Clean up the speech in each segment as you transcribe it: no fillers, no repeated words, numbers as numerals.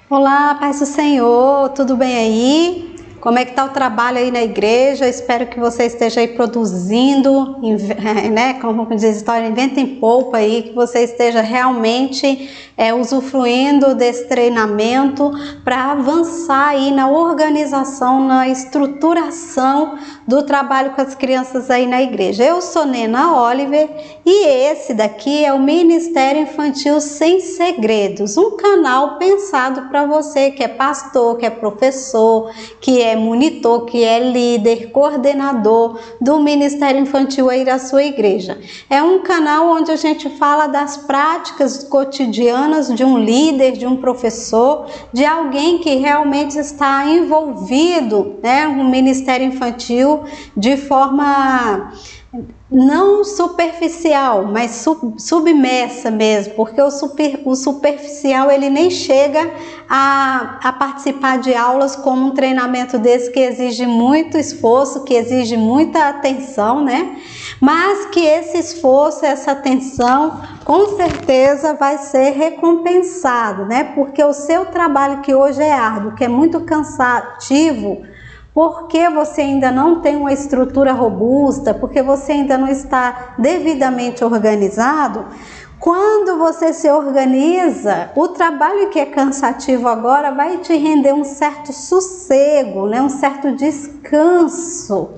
Olá, paz do Senhor, tudo bem aí? Como é que tá o trabalho aí na igreja? Espero que você esteja aí produzindo, né? Como diz a história, inventa em polpa aí, que você esteja realmente usufruindo desse treinamento para avançar aí na organização, na estruturação do trabalho com as crianças aí na igreja. Eu sou Nena Oliver e esse daqui é o Ministério Infantil Sem Segredos, um canal pensado para você que é pastor, que é professor, que é monitor, que é líder, coordenador do Ministério Infantil aí da sua igreja. É um canal onde a gente fala das práticas cotidianas de um líder, de um professor, de alguém que realmente está envolvido, né, no Ministério Infantil de forma não superficial, mas submersa mesmo, porque o superficial ele nem chega a participar de aulas como um treinamento desse que exige muito esforço, que exige muita atenção, né? Mas que esse esforço, essa atenção, com certeza vai ser recompensado, né? Porque o seu trabalho que hoje é árduo, que é muito cansativo, porque você ainda não tem uma estrutura robusta, porque você ainda não está devidamente organizado, quando você se organiza, o trabalho que é cansativo agora vai te render um certo sossego, né? Um certo descanso,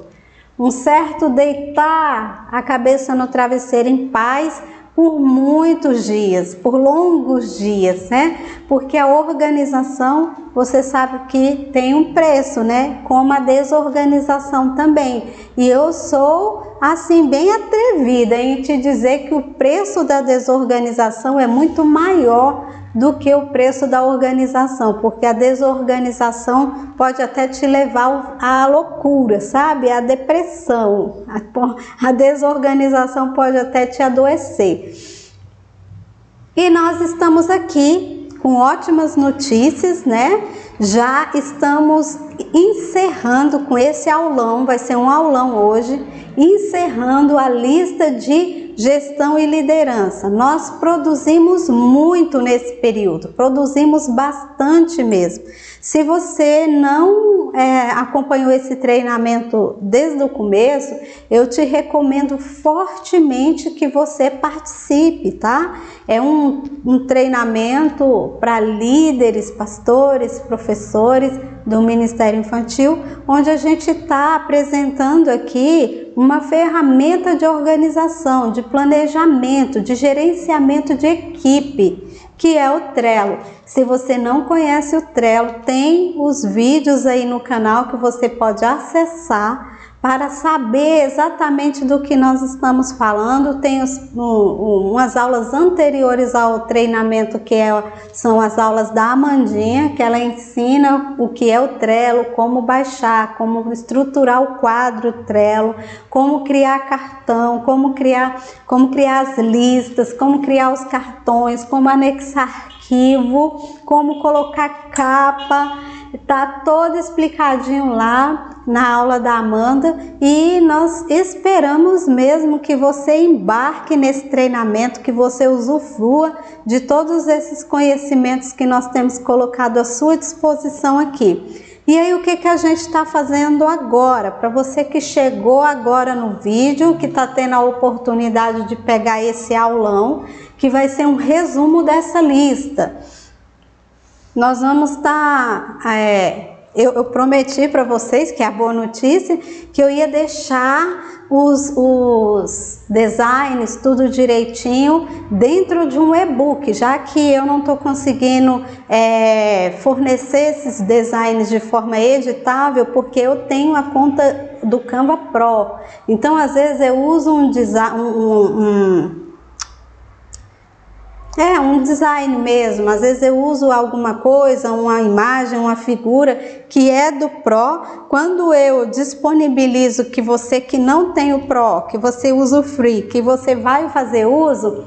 um certo deitar a cabeça no travesseiro em paz, por muitos dias, por longos dias, né? Porque a organização, você sabe que tem um preço, né? Como a desorganização também. E eu sou, assim, bem atrevida em te dizer que o preço da desorganização é muito maior do que o preço da organização, porque a desorganização pode até te levar à loucura, sabe? À depressão. A desorganização pode até te adoecer. E nós estamos aqui com ótimas notícias, né? Já estamos encerrando com esse aulão, vai ser um aulão hoje, encerrando a lista de gestão e liderança. Nós produzimos muito nesse período, produzimos bastante mesmo. Se você não acompanhou esse treinamento desde o começo, eu te recomendo fortemente que você participe, tá? É um treinamento para líderes, pastores, professores do Ministério Infantil, onde a gente está apresentando aqui uma ferramenta de organização, de planejamento, de gerenciamento de equipe, que é o Trello. Se você não conhece o Trello, tem os vídeos aí no canal que você pode acessar para saber exatamente do que nós estamos falando. Tem umas aulas anteriores ao treinamento, que são as aulas da Amandinha, que ela ensina o que é o Trello, como baixar, como estruturar o quadro Trello, como criar cartão, como criar as listas, como criar os cartões, como anexar arquivo, como colocar capa. Tá todo explicadinho lá na aula da Amanda, e nós esperamos mesmo que você embarque nesse treinamento, que você usufrua de todos esses conhecimentos que nós temos colocado à sua disposição aqui. E aí, o que a gente está fazendo agora? Para você que chegou agora no vídeo, que está tendo a oportunidade de pegar esse aulão, que vai ser um resumo dessa lista. Nós vamos estar... Eu prometi para vocês, que é a boa notícia, que eu ia deixar os designs, tudo direitinho, dentro de um e-book, já que eu não estou conseguindo fornecer esses designs de forma editável, porque eu tenho a conta do Canva Pro. Então, às vezes, eu uso um design mesmo, às vezes eu uso alguma coisa, uma imagem, uma figura que é do Pro. Quando eu disponibilizo que você que não tem o Pro, que você usa o Free, que você vai fazer uso,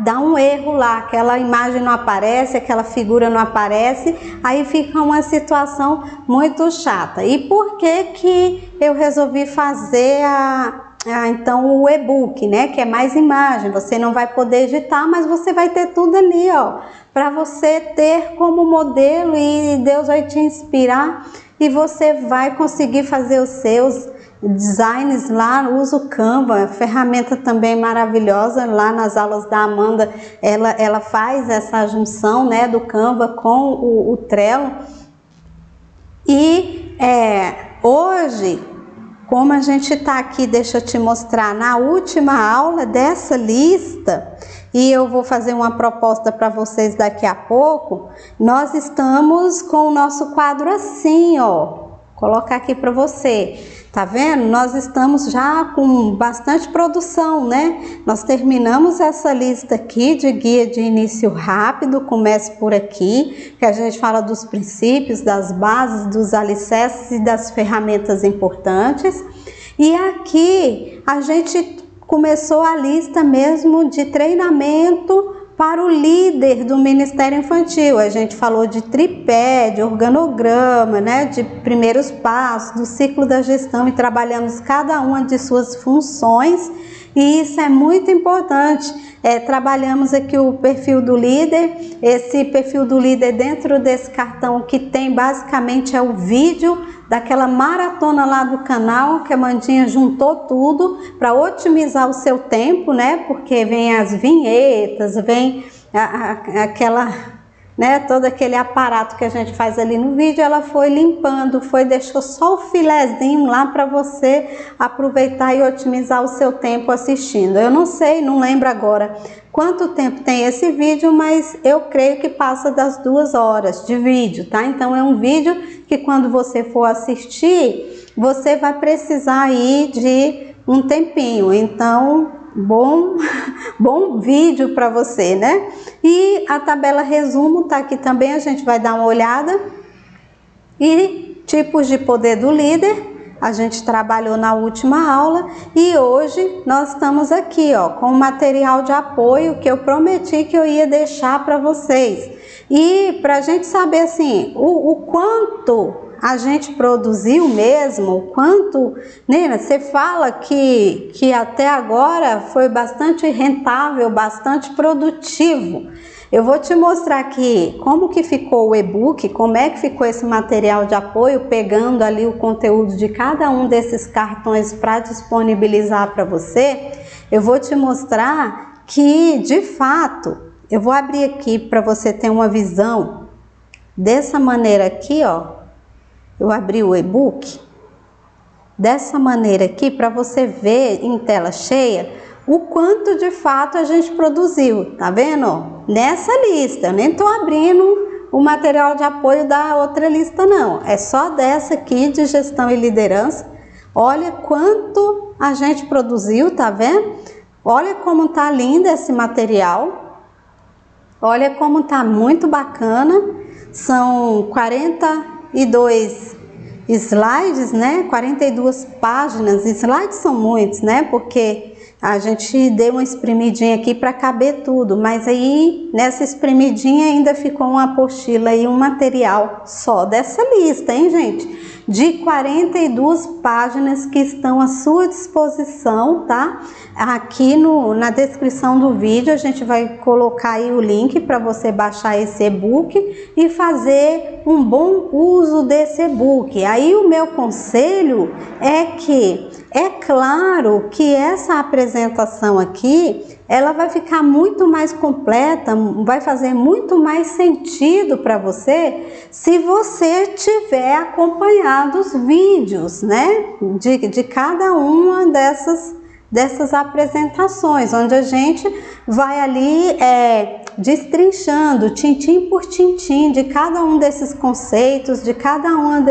dá um erro lá, aquela imagem não aparece, aquela figura não aparece, aí fica uma situação muito chata. E por que eu resolvi fazer então o e-book, né, que é mais imagem, você não vai poder editar, mas você vai ter tudo ali, ó, para você ter como modelo e Deus vai te inspirar e você vai conseguir fazer os seus designs lá. Usa o Canva, ferramenta também maravilhosa. Lá nas aulas da Amanda, ela faz essa junção, né, do Canva com o Trello. E hoje, como a gente está aqui, deixa eu te mostrar, na última aula dessa lista, e eu vou fazer uma proposta para vocês daqui a pouco, nós estamos com o nosso quadro assim, ó, vou colocar aqui para você, tá vendo? Nós estamos já com bastante produção, né? Nós terminamos essa lista aqui de guia de início rápido, comece por aqui, que a gente fala dos princípios, das bases, dos alicerces e das ferramentas importantes. E aqui a gente começou a lista mesmo de treinamento para o líder do Ministério Infantil. A gente falou de tripé, de organograma, né, de primeiros passos, do ciclo da gestão e trabalhamos cada uma de suas funções. E isso é muito importante. Trabalhamos aqui o perfil do líder. Esse perfil do líder, dentro desse cartão que tem basicamente é o vídeo daquela maratona lá do canal, que a Mandinha juntou tudo para otimizar o seu tempo, né? Porque vem as vinhetas, vem aquela, né, todo aquele aparato que a gente faz ali no vídeo. Ela foi limpando, deixou só o filezinho lá para você aproveitar e otimizar o seu tempo assistindo. Eu não sei, não lembro agora quanto tempo tem esse vídeo, mas eu creio que passa das 2 horas de vídeo, tá? Então é um vídeo que quando você for assistir, você vai precisar aí de um tempinho. Então, bom vídeo para você, né? E a tabela resumo tá aqui também, a gente vai dar uma olhada. E tipos de poder do líder, a gente trabalhou na última aula e hoje nós estamos aqui, ó, com o material de apoio que eu prometi que eu ia deixar para vocês. E para a gente saber assim, o quanto a gente produziu mesmo, o quanto, Nina, você fala que até agora foi bastante rentável, bastante produtivo. Eu vou te mostrar aqui como que ficou o e-book, como é que ficou esse material de apoio, pegando ali o conteúdo de cada um desses cartões para disponibilizar para você. Eu vou te mostrar que, de fato, eu vou abrir aqui para você ter uma visão dessa maneira aqui, ó. Eu abri o e-book dessa maneira aqui para você ver em tela cheia o quanto de fato a gente produziu, tá vendo? Nessa lista, eu nem tô abrindo o material de apoio da outra lista não, é só dessa aqui de gestão e liderança. Olha quanto a gente produziu, tá vendo? Olha como tá lindo esse material, olha como tá muito bacana, são 42 slides, né? 42 páginas, slides são muitos, né? Porque a gente deu uma espremidinha aqui para caber tudo, mas aí nessa espremidinha ainda ficou uma apostila e um material só dessa lista, hein, gente? De 42 páginas que estão à sua disposição, tá? Aqui na descrição do vídeo a gente vai colocar aí o link para você baixar esse e-book e fazer um bom uso desse e-book. Aí o meu conselho é que, é claro que essa apresentação aqui, ela vai ficar muito mais completa, vai fazer muito mais sentido para você se você tiver acompanhado os vídeos, né, de cada uma dessas apresentações, onde a gente vai ali destrinchando, tintim por tintim, de cada um desses conceitos, de cada uma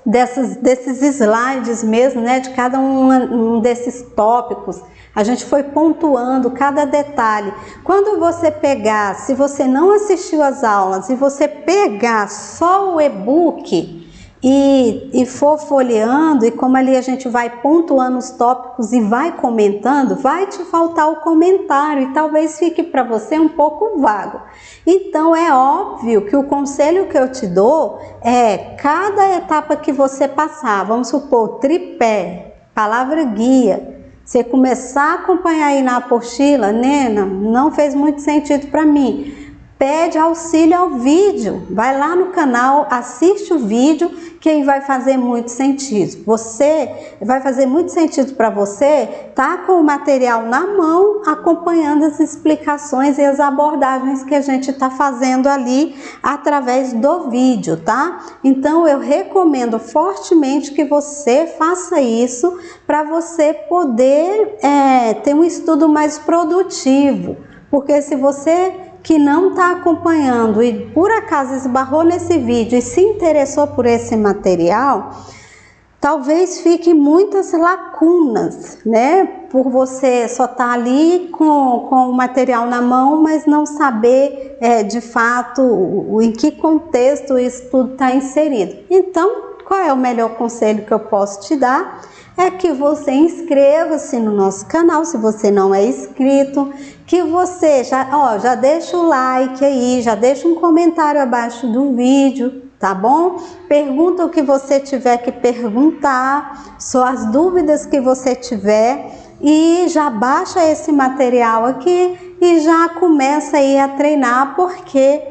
desses slides mesmo, né, de cada um desses tópicos. A gente foi pontuando cada detalhe. Quando você pegar, se você não assistiu às aulas e você pegar só o e-book e for folheando, e como ali a gente vai pontuando os tópicos e vai comentando, vai te faltar o comentário e talvez fique para você um pouco vago. Então é óbvio que o conselho que eu te dou é cada etapa que você passar, vamos supor, tripé, palavra guia. Você começar a acompanhar aí na apostila, Nena, não fez muito sentido para mim. Pede auxílio ao vídeo, vai lá no canal, assiste o vídeo, que aí vai fazer muito sentido. Vai fazer muito sentido para você tá com o material na mão, acompanhando as explicações e as abordagens que a gente está fazendo ali através do vídeo, tá? Então eu recomendo fortemente que você faça isso para você poder ter um estudo mais produtivo, porque se você que não está acompanhando e por acaso esbarrou nesse vídeo e se interessou por esse material, talvez fique muitas lacunas, né? Por você só estar ali com o material na mão, mas não saber de fato em que contexto isso tudo está inserido. Então, qual é o melhor conselho que eu posso te dar? É que você inscreva-se no nosso canal, se você não é inscrito, que você já deixa o like aí, já deixa um comentário abaixo do vídeo, tá bom? Pergunta o que você tiver que perguntar, só as dúvidas que você tiver, e já baixa esse material aqui e já começa aí a treinar, porque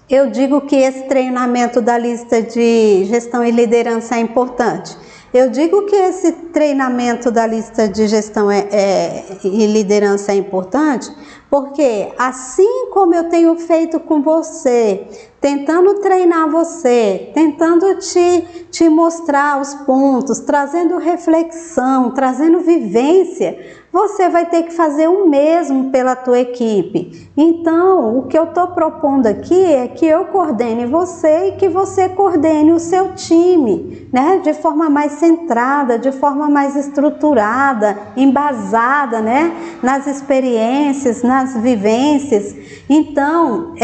eu digo que esse treinamento da lista de gestão e liderança é importante. Eu digo que esse treinamento da lista de gestão e liderança é importante porque, assim como eu tenho feito com você, tentando treinar você, tentando te mostrar os pontos, trazendo reflexão, trazendo vivência, você vai ter que fazer o mesmo pela tua equipe. Então, o que eu estou propondo aqui é que eu coordene você e que você coordene o seu time, né? De forma mais centrada, de forma mais estruturada, embasada, né? Nas experiências, nas vivências. Então,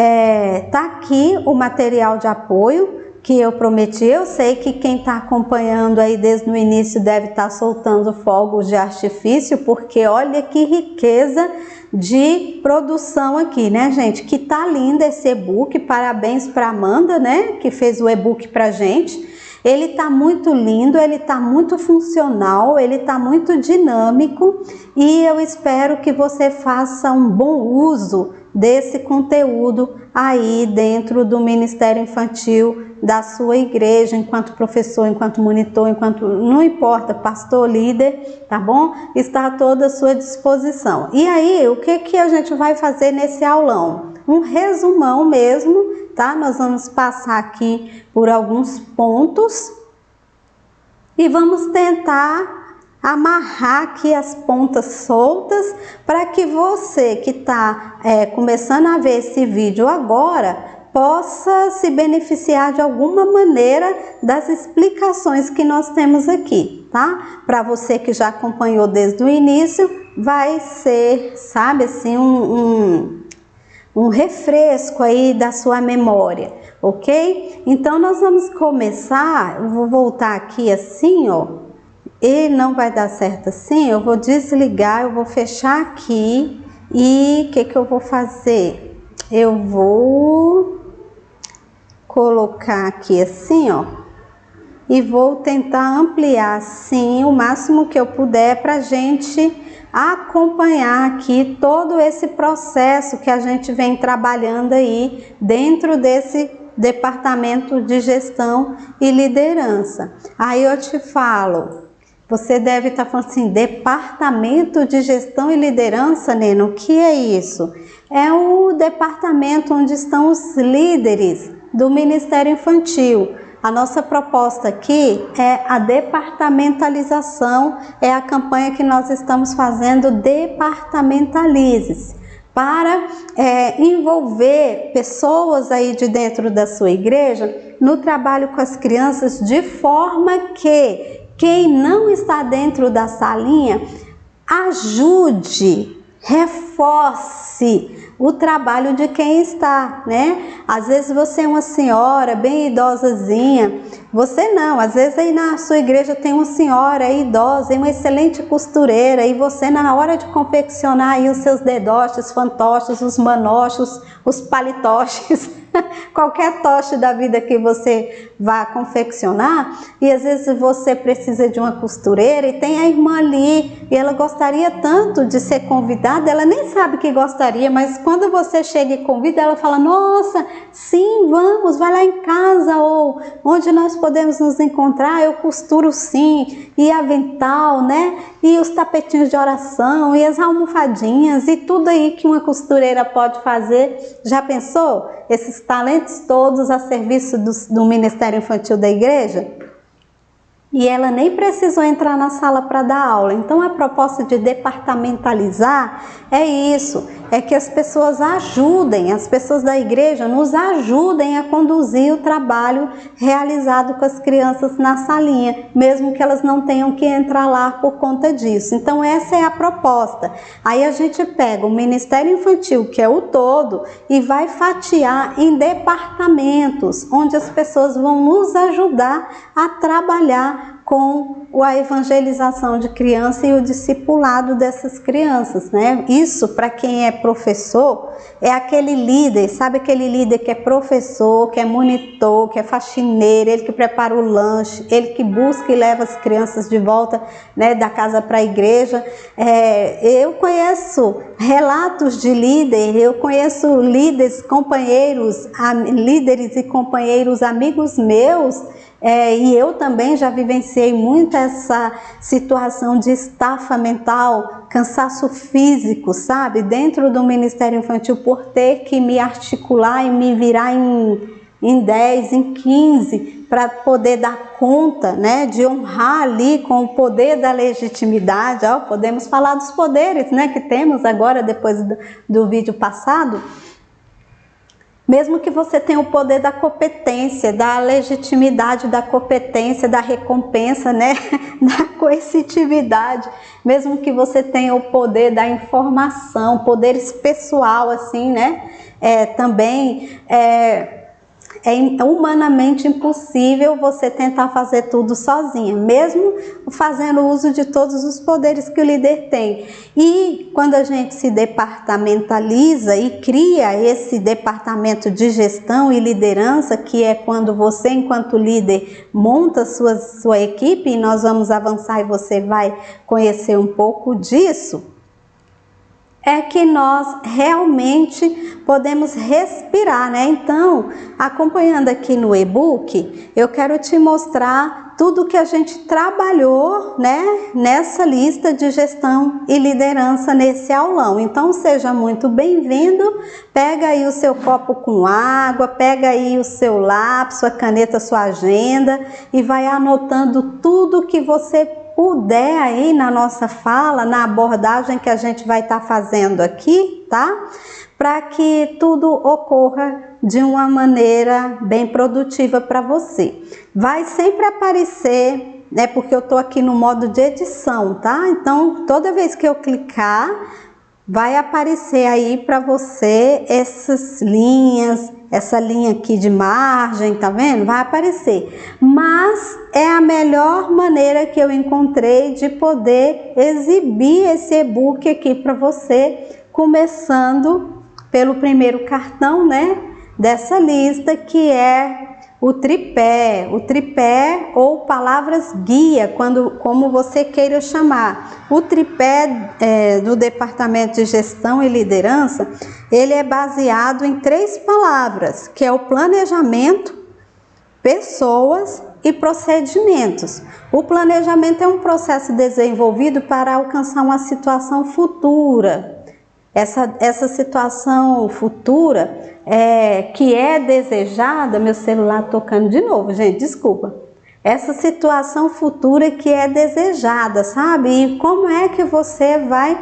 tá aqui o material de apoio que eu prometi. Eu sei que quem está acompanhando aí desde o início deve estar soltando fogos de artifício, porque olha que riqueza de produção aqui, né, gente? Que tá lindo esse e-book. Parabéns para Amanda, né, que fez o e-book pra gente. Ele tá muito lindo, ele tá muito funcional, ele tá muito dinâmico e eu espero que você faça um bom uso desse conteúdo aí dentro do Ministério Infantil da sua igreja, enquanto professor, enquanto monitor, não importa, pastor, líder, tá bom? Está a toda a sua disposição. E aí, o que a gente vai fazer nesse aulão? Um resumão mesmo, tá? Nós vamos passar aqui por alguns pontos e vamos tentar amarrar aqui as pontas soltas para que você que está começando a ver esse vídeo agora possa se beneficiar de alguma maneira das explicações que nós temos aqui, tá? Para você que já acompanhou desde o início, vai ser, sabe, assim, um refresco aí da sua memória, ok? Então nós vamos começar, eu vou voltar aqui assim, ó, e não vai dar certo assim, eu vou desligar, eu vou fechar aqui e o que eu vou fazer? Eu vou colocar aqui assim, ó, e vou tentar ampliar assim o máximo que eu puder para a gente acompanhar aqui todo esse processo que a gente vem trabalhando aí dentro desse departamento de gestão e liderança. Aí eu te falo, você deve estar falando assim, departamento de gestão e liderança, Nena, o que é isso? É o departamento onde estão os líderes do Ministério Infantil. A nossa proposta aqui é a departamentalização, é a campanha que nós estamos fazendo, Departamentalize-se, para envolver pessoas aí de dentro da sua igreja no trabalho com as crianças, de forma que quem não está dentro da salinha ajude, reforce o trabalho de quem está, né? Às vezes você é uma senhora bem idosazinha Você não, às vezes aí na sua igreja tem uma senhora aí idosa, uma excelente costureira, e você na hora de confeccionar aí os seus dedoches, fantoches, os manoches, os palitoches, qualquer toche da vida que você vá confeccionar, e às vezes você precisa de uma costureira e tem a irmã ali, e ela gostaria tanto de ser convidada, ela nem sabe que gostaria, mas quando você chega e convida, ela fala, nossa, sim, vamos, vai lá em casa, ou onde nós podemos nos encontrar, eu costuro sim, e avental, né, e os tapetinhos de oração, e as almofadinhas, e tudo aí que uma costureira pode fazer. Já pensou? Esses talentos todos a serviço do Ministério Infantil da igreja? E ela nem precisou entrar na sala para dar aula. Então a proposta de departamentalizar é isso, é que as pessoas ajudem, as pessoas da igreja nos ajudem a conduzir o trabalho realizado com as crianças na salinha, mesmo que elas não tenham que entrar lá por conta disso. Então essa é a proposta. Aí a gente pega o Ministério Infantil, que é o todo, e vai fatiar em departamentos, onde as pessoas vão nos ajudar a trabalhar com a evangelização de criança e o discipulado dessas crianças, né? Isso, para quem é professor, é aquele líder, sabe aquele líder que é professor, que é monitor, que é faxineiro, ele que prepara o lanche, ele que busca e leva as crianças de volta, né, da casa para a igreja. Eu conheço relatos de líder, eu conheço líderes, companheiros, líderes e companheiros, amigos meus, e eu também já vivenciei muito essa situação de estafa mental, cansaço físico, sabe? Dentro do Ministério Infantil, por ter que me articular e me virar em 10, em 15, para poder dar conta, né? De honrar ali com o poder da legitimidade. Ó, podemos falar dos poderes, né? Que temos agora, depois do vídeo passado. Mesmo que você tenha o poder da competência, da legitimidade, da competência, da recompensa, né? Da coercitividade, mesmo que você tenha o poder da informação, poderes pessoal, assim, né? Também é humanamente impossível você tentar fazer tudo sozinha, mesmo fazendo uso de todos os poderes que o líder tem. E quando a gente se departamentaliza e cria esse departamento de gestão e liderança, que é quando você, enquanto líder, monta sua equipe, e nós vamos avançar e você vai conhecer um pouco disso, é que nós realmente podemos respirar, né? Então, acompanhando aqui no e-book, eu quero te mostrar tudo que a gente trabalhou, né, nessa lista de gestão e liderança nesse aulão. Então, seja muito bem-vindo. Pega aí o seu copo com água, pega aí o seu lápis, sua caneta, sua agenda e vai anotando tudo que você puder aí na nossa fala, na abordagem que a gente vai estar fazendo aqui, tá? Para que tudo ocorra de uma maneira bem produtiva para você. Vai sempre aparecer, né? Porque eu tô aqui no modo de edição, tá? Então, toda vez que eu clicar, vai aparecer aí para você essas linhas, essa linha aqui de margem, tá vendo? Vai aparecer. Mas é a melhor maneira que eu encontrei de poder exibir esse e-book aqui para você, começando pelo primeiro cartão, né? Dessa lista, que é o tripé ou palavras guia, como você queira chamar. O tripé do Departamento de Gestão e Liderança, ele é baseado em 3 palavras, que é o planejamento, pessoas e procedimentos. O planejamento é um processo desenvolvido para alcançar uma situação futura. Essa situação futura que é desejada, meu celular tocando de novo, gente, desculpa. Essa situação futura que é desejada, sabe? E como é que você vai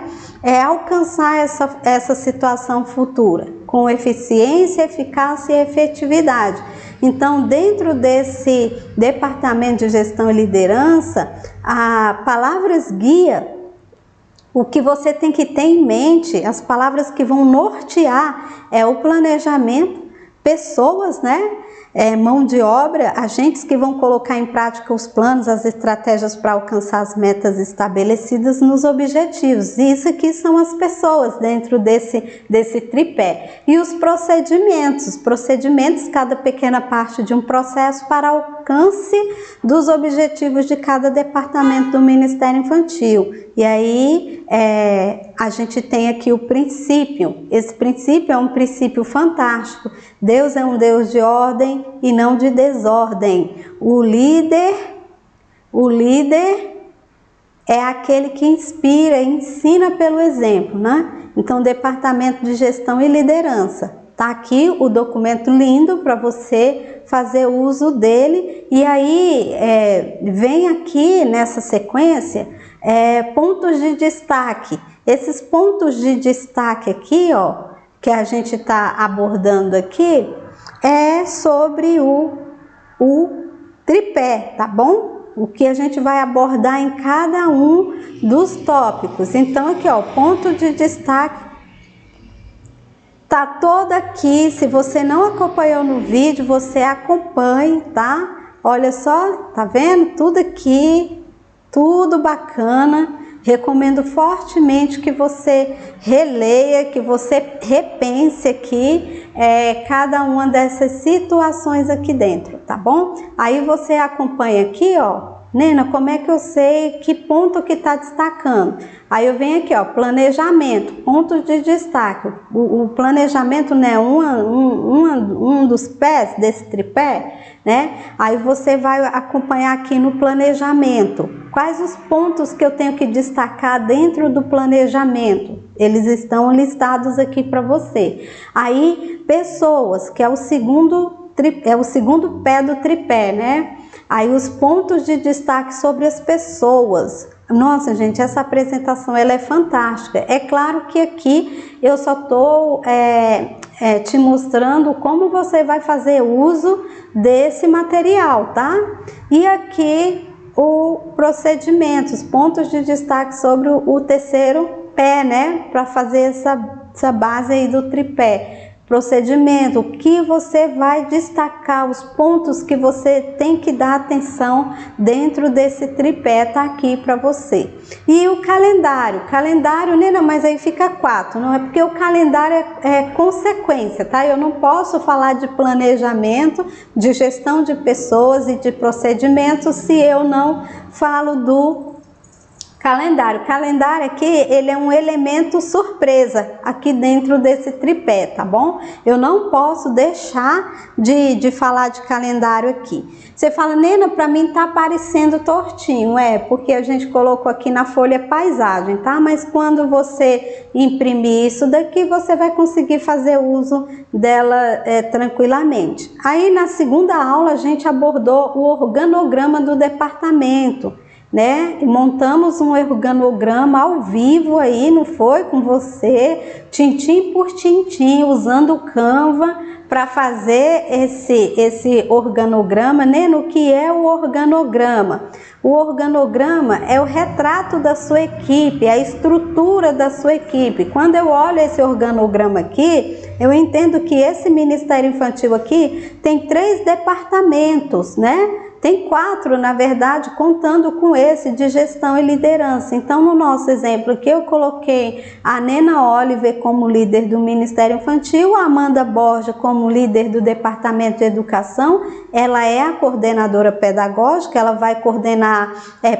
alcançar essa situação futura? Com eficiência, eficácia e efetividade. Então, dentro desse Departamento de Gestão e Liderança, a palavras guia, o que você tem que ter em mente, as palavras que vão nortear, é o planejamento, pessoas, né? mão de obra, agentes que vão colocar em prática os planos, as estratégias para alcançar as metas estabelecidas nos objetivos. E isso aqui são as pessoas dentro desse tripé. E os procedimentos, cada pequena parte de um processo para alcance dos objetivos de cada departamento do Ministério Infantil. E aí a gente tem aqui o princípio. Esse princípio é um princípio fantástico. Deus é um Deus de ordem e não de desordem. O líder é aquele que inspira e ensina pelo exemplo, né? Então, departamento de gestão e liderança. Tá aqui o documento lindo para você fazer uso dele. E aí, vem aqui nessa sequência, pontos de destaque. Esses pontos de destaque aqui, ó, que a gente está abordando aqui, é sobre o tripé, tá bom? O que a gente vai abordar em cada um dos tópicos. Então, aqui, ó, ponto de destaque tá todo aqui. Se você não acompanhou no vídeo, você acompanhe, tá? Olha só, tá vendo? Tudo aqui, tudo bacana. Recomendo fortemente que você releia, que você repense aqui cada uma dessas situações aqui dentro, tá bom? Aí você acompanha aqui, ó, Nena, como é que eu sei que ponto que está destacando? Aí eu venho aqui, ó, planejamento, pontos de destaque. O planejamento, né, um dos pés desse tripé, né? Aí você vai acompanhar aqui no planejamento. Quais os pontos que eu tenho que destacar dentro do planejamento? Eles estão listados aqui para você. Aí, pessoas, que é o segundo pé do tripé, né? Aí os pontos de destaque sobre as pessoas. Nossa, gente, essa apresentação ela é fantástica. É claro que aqui eu só estou te mostrando como você vai fazer uso desse material, tá? E aqui o procedimento, os pontos de destaque sobre o terceiro pé, né? Para fazer essa base aí do tripé. Procedimento, o que você vai destacar, os pontos que você tem que dar atenção dentro desse tripé, tá aqui para você. E o calendário, Nena, mas aí fica 4, não é porque o calendário é consequência, tá? Eu não posso falar de planejamento, de gestão de pessoas e de procedimentos se eu não falo do calendário. Calendário aqui, ele é um elemento surpresa aqui dentro desse tripé, tá bom? Eu não posso deixar de falar de calendário aqui. Você fala, Nena, para mim tá parecendo tortinho. Porque a gente colocou aqui na folha paisagem, tá? Mas quando você imprimir isso daqui, você vai conseguir fazer uso dela tranquilamente. Aí na segunda aula a gente abordou o organograma do departamento, né? Montamos um organograma ao vivo aí, não foi? Com você, tintim por tintim, usando o Canva para fazer esse organograma, né? No que é o organograma? O organograma é o retrato da sua equipe, a estrutura da sua equipe. Quando eu olho esse organograma aqui, eu entendo que esse Ministério Infantil aqui tem 3 departamentos, né? Tem 4, na verdade, contando com esse de gestão e liderança. Então, no nosso exemplo aqui, eu coloquei a Nena Oliver como líder do Ministério Infantil, a Amanda Borja como líder do Departamento de Educação. Ela é a coordenadora pedagógica, ela vai coordenar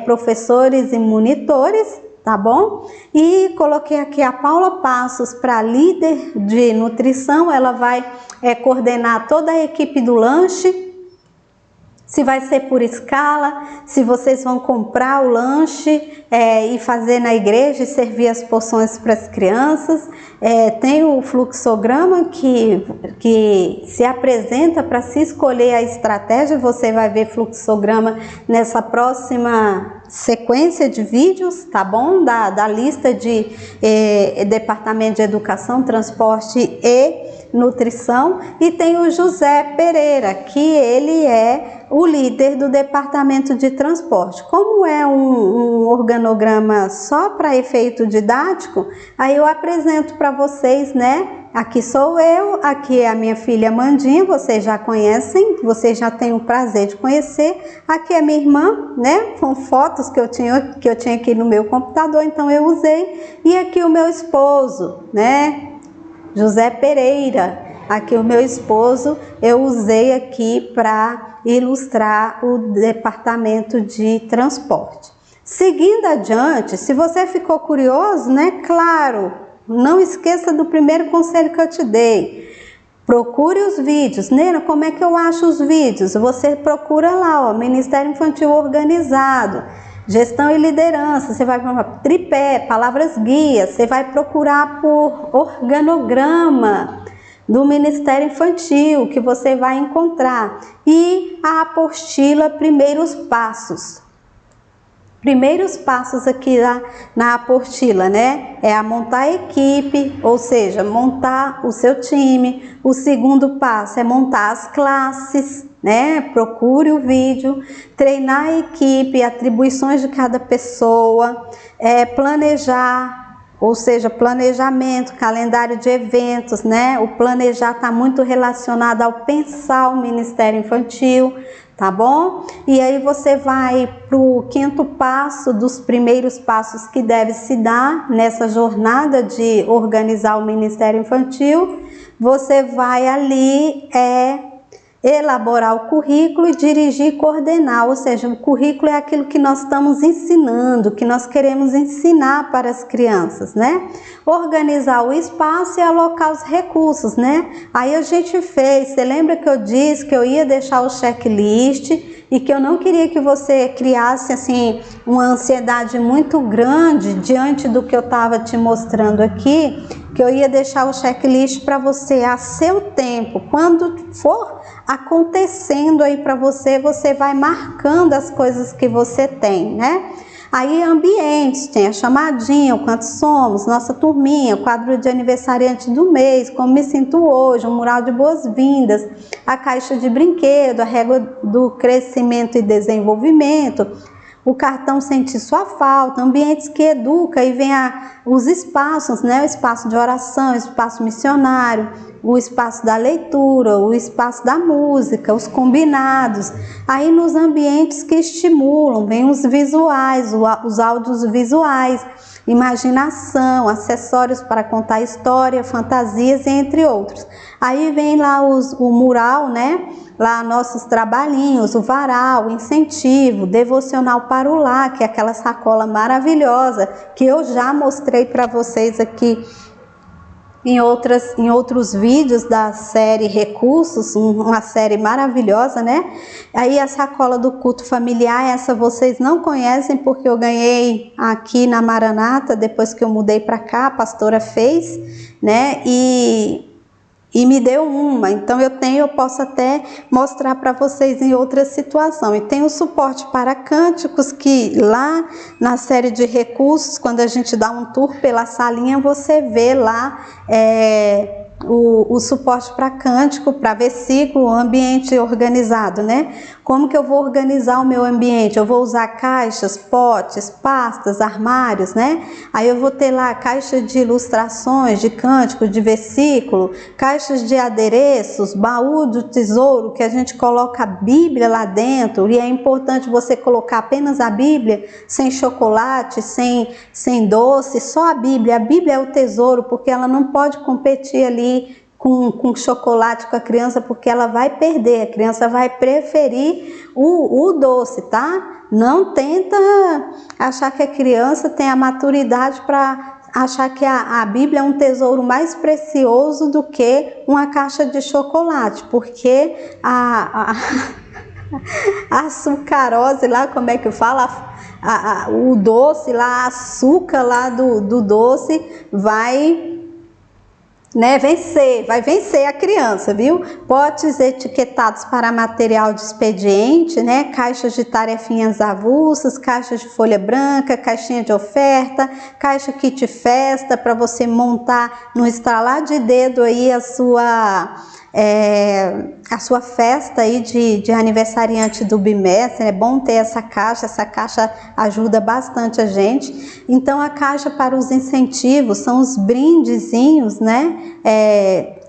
professores e monitores, tá bom? E coloquei aqui a Paula Passos para líder de nutrição, ela vai coordenar toda a equipe do lanche. Se vai ser por escala, se vocês vão comprar o lanche e fazer na igreja e servir as porções para as crianças. Tem o fluxograma que se apresenta para se escolher a estratégia. Você vai ver fluxograma nessa próxima sequência de vídeos, tá bom? Da lista de Departamento de Educação, Transporte e Nutrição. E tem o José Pereira, que ele é o líder do Departamento de Transporte. Como é um organograma só para efeito didático, aí eu apresento para vocês, né, Aqui sou eu, aqui é a minha filha Mandinha, vocês já conhecem, vocês já têm o prazer de conhecer. Aqui é minha irmã, né? Com fotos que eu tinha aqui no meu computador, então eu usei. E aqui o meu esposo, né? José Pereira. Aqui o meu esposo, eu usei aqui para ilustrar o departamento de transporte. Seguindo adiante, se você ficou curioso, né? Claro, não esqueça do primeiro conselho que eu te dei. Procure os vídeos. Nena, como é que eu acho os vídeos? Você procura lá, ó, Ministério Infantil Organizado, Gestão e Liderança. Você vai para tripé, palavras guias. Você vai procurar por organograma do Ministério Infantil, que você vai encontrar. E a apostila Primeiros Passos. Primeiros passos aqui na apostila, né? É a montar a equipe, ou seja, montar o seu time. O segundo passo é montar as classes, né? Procure o vídeo, treinar a equipe, atribuições de cada pessoa, planejar, ou seja, planejamento, calendário de eventos, né? O planejar está muito relacionado ao pensar o Ministério Infantil, tá bom? E aí você vai para o quinto passo dos primeiros passos que deve se dar nessa jornada de organizar o Ministério Infantil. Você vai ali elaborar o currículo e dirigir e coordenar, ou seja, o currículo é aquilo que nós estamos ensinando, que nós queremos ensinar para as crianças, né? Organizar o espaço e alocar os recursos, né? Aí a gente fez, você lembra que eu disse que eu ia deixar o checklist e que eu não queria que você criasse assim uma ansiedade muito grande diante do que eu estava te mostrando aqui, que eu ia deixar o checklist para você a seu tempo, quando for acontecendo aí para você, você vai marcando as coisas que você tem, né? Aí ambientes, tem a chamadinha, o quanto somos, nossa turminha, quadro de aniversariante do mês, como me sinto hoje, um mural de boas-vindas, a caixa de brinquedo, a régua do crescimento e desenvolvimento, o cartão sentir sua falta, ambientes que educa, e vem os espaços, né? O espaço de oração, o espaço missionário, o espaço da leitura, o espaço da música, os combinados. Aí nos ambientes que estimulam, vem os visuais, os áudios visuais, imaginação, acessórios para contar história, fantasias, entre outros. Aí vem lá o mural, né? Lá nossos trabalhinhos, o varal, o incentivo, devocional para o lar, que é aquela sacola maravilhosa que eu já mostrei para vocês aqui em outros vídeos da série Recursos, uma série maravilhosa, né? Aí a sacola do culto familiar, essa vocês não conhecem porque eu ganhei aqui na Maranata, depois que eu mudei para cá, a pastora fez, né? E me deu uma, então eu posso até mostrar para vocês em outra situação. E tem o suporte para cânticos, que lá na série de recursos, quando a gente dá um tour pela salinha, você vê lá o suporte para cântico, para versículo, ambiente organizado, né? Como que eu vou organizar o meu ambiente? Eu vou usar caixas, potes, pastas, armários, né? Aí eu vou ter lá caixa de ilustrações, de cântico, de versículo, caixas de adereços, baú do tesouro, que a gente coloca a Bíblia lá dentro, e é importante você colocar apenas a Bíblia, sem chocolate, sem doce, só a Bíblia. A Bíblia é o tesouro, porque ela não pode competir ali com chocolate com a criança, porque ela vai perder, a criança vai preferir o doce, tá? Não tenta achar que a criança tem a maturidade para achar que a Bíblia é um tesouro mais precioso do que uma caixa de chocolate, porque a açucarose lá, como é que fala? O doce lá, a açúcar lá do doce vai... vai vencer a criança, viu? Potes etiquetados para material de expediente, né? Caixas de tarefinhas avulsas, caixas de folha branca, caixinha de oferta, caixa kit festa para você montar no estralar de dedo aí a sua a sua festa aí de aniversariante do bimestre, é bom ter essa caixa ajuda bastante a gente. Então a caixa para os incentivos são os brindezinhos, né,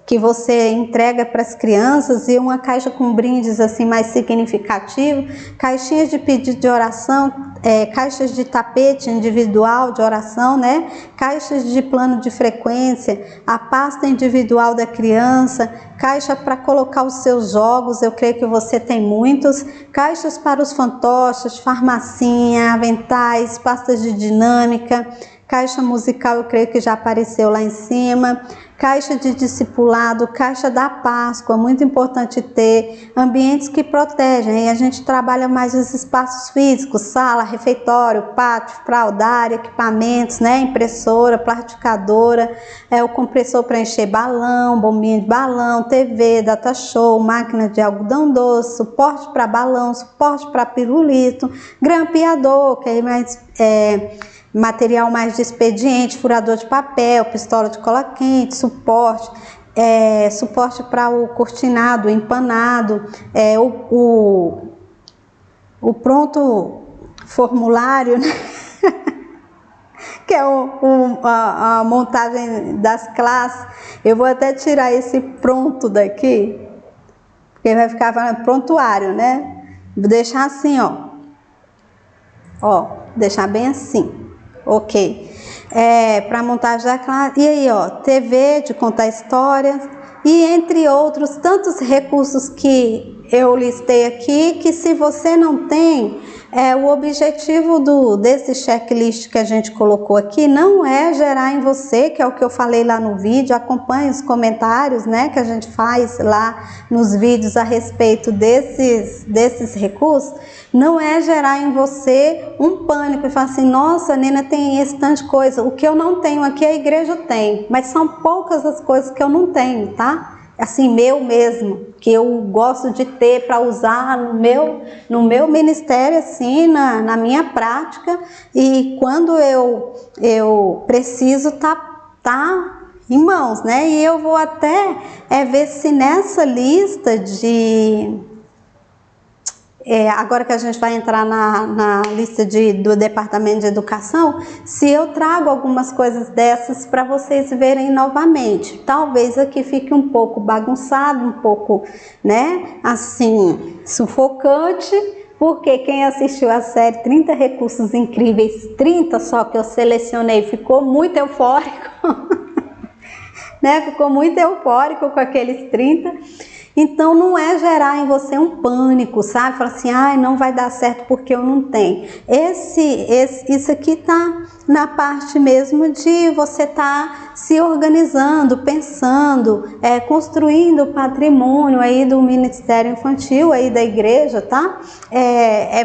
que você entrega para as crianças, e uma caixa com brindes assim mais significativos, caixinhas de pedido de oração, caixas de tapete individual de oração, né? Caixas de plano de frequência, a pasta individual da criança, caixa para colocar os seus jogos, eu creio que você tem muitos, caixas para os fantoches, farmacinha, aventais, pastas de dinâmica, caixa musical, eu creio que já apareceu lá em cima, caixa de discipulado, caixa da Páscoa, muito importante ter, ambientes que protegem, e a gente trabalha mais os espaços físicos, sala, refeitório, pátio, fraldário, equipamentos, né, impressora, plastificadora, o compressor para encher balão, bombinha de balão, TV, data show, máquina de algodão doce, suporte para balão, suporte para pirulito, grampeador, que é mais... material mais de expediente, furador de papel, pistola de cola quente, suporte para o cortinado, o empanado, o pronto formulário, né? Que é a montagem das classes. Eu vou até tirar esse pronto daqui, porque vai ficar prontuário, né? Vou deixar assim, ó, deixar bem assim. Ok, para montagem da classe, e aí TV de contar histórias, e entre outros tantos recursos que eu listei aqui, que se você não tem, o objetivo desse checklist que a gente colocou aqui não é gerar em você, que é o que eu falei lá no vídeo, acompanhe os comentários, né, que a gente faz lá nos vídeos a respeito desses recursos, não é gerar em você um pânico e falar assim, nossa, a Nina tem esse tanto de coisa, o que eu não tenho aqui a igreja tem, mas são poucas as coisas que eu não tenho, tá? Assim, meu mesmo, que eu gosto de ter para usar no meu ministério, assim, na minha prática, e quando eu preciso tá em mãos, né? E eu vou até ver se nessa lista agora que a gente vai entrar na lista do Departamento de Educação, se eu trago algumas coisas dessas para vocês verem novamente. Talvez aqui fique um pouco bagunçado, um pouco, né, assim, sufocante, porque quem assistiu a série 30 Recursos Incríveis, 30 só que eu selecionei, ficou muito eufórico, né, ficou muito eufórico com aqueles 30. Então não é gerar em você um pânico, sabe? Falar assim, ai, não vai dar certo porque eu não tenho. Isso aqui tá na parte mesmo de você tá se organizando, pensando, construindo o patrimônio aí do Ministério Infantil, aí da igreja, tá?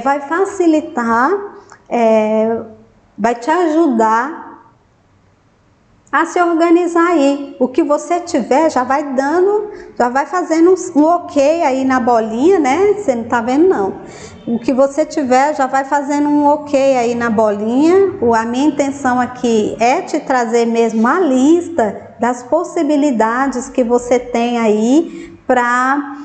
Vai facilitar, vai te ajudar a se organizar aí. O que você tiver já vai fazendo um ok aí na bolinha, né? Você não tá vendo não. O que você tiver já vai fazendo um ok aí na bolinha. A minha intenção aqui é te trazer mesmo a lista das possibilidades que você tem aí para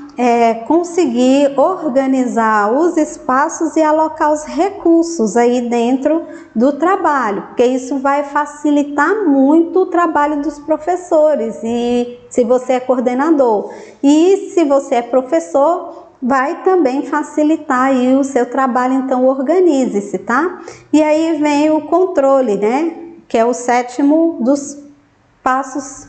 conseguir organizar os espaços e alocar os recursos aí dentro do trabalho, porque isso vai facilitar muito o trabalho dos professores, e se você é coordenador, e se você é professor, vai também facilitar aí o seu trabalho. Então organize-se, tá? E aí vem o controle, né? Que é o 7º